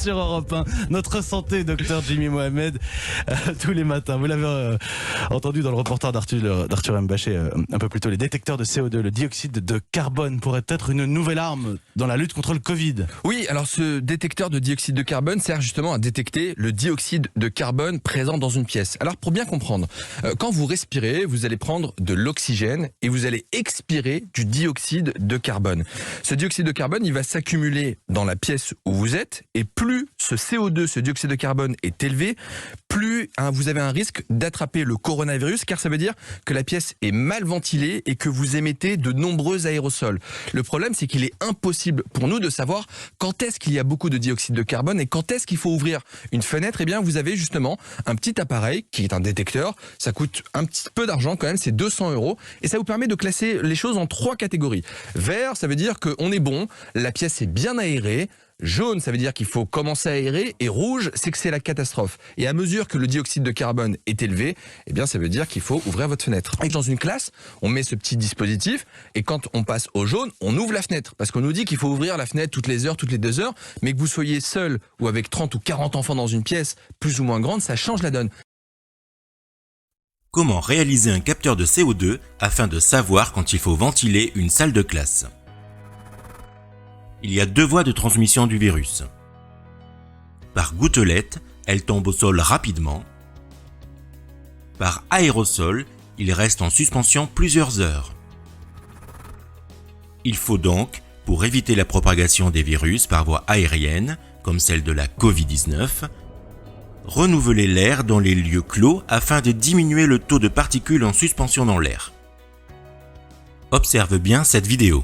sur Europe 1. Notre santé, docteur Jimmy Mohamed, tous les matins. Vous l'avez entendu dans le reportage d'Arthur M. Bachet un peu plus tôt. Les détecteurs de CO2, le dioxyde de carbone pourrait être une nouvelle arme dans la lutte contre le Covid. Oui, alors ce détecteur de dioxyde de carbone sert justement à détecter le dioxyde de carbone présent dans une pièce. Alors pour bien comprendre, quand vous respirez, vous allez prendre de l'oxygène et vous allez expirer du dioxyde de carbone. Ce dioxyde de carbone, il va s'accumuler dans la pièce où vous êtes et plus ce CO2, ce dioxyde de carbone est élevé, plus vous avez un risque d'attraper le coronavirus, car ça veut dire que la pièce est mal ventilée et que vous émettez de nombreux aérosols. Le problème, c'est qu'il est impossible pour nous de savoir quand est-ce qu'il y a beaucoup de dioxyde de carbone et quand est-ce qu'il faut ouvrir une fenêtre. Eh bien, vous avez justement un petit appareil qui est un détecteur. Ça coûte un petit peu d'argent quand même, c'est 200 € et ça vous permet de classer les choses en 3 catégories. Vert, ça veut dire qu'on est bon, la pièce est bien aérée. Jaune, ça veut dire qu'il faut commencer à aérer, et rouge, c'est que c'est la catastrophe. Et à mesure que le dioxyde de carbone est élevé, eh bien, ça veut dire qu'il faut ouvrir votre fenêtre. Et dans une classe, on met ce petit dispositif, et quand on passe au jaune, on ouvre la fenêtre. Parce qu'on nous dit qu'il faut ouvrir la fenêtre toutes les heures, toutes les 2 heures, mais que vous soyez seul ou avec 30 ou 40 enfants dans une pièce plus ou moins grande, ça change la donne. Comment réaliser un capteur de CO2 afin de savoir quand il faut ventiler une salle de classe? Il y a 2 voies de transmission du virus. Par gouttelette, elle tombe au sol rapidement. Par aérosol, il reste en suspension plusieurs heures. Il faut donc, pour éviter la propagation des virus par voie aérienne, comme celle de la Covid-19, renouveler l'air dans les lieux clos afin de diminuer le taux de particules en suspension dans l'air. Observe bien cette vidéo.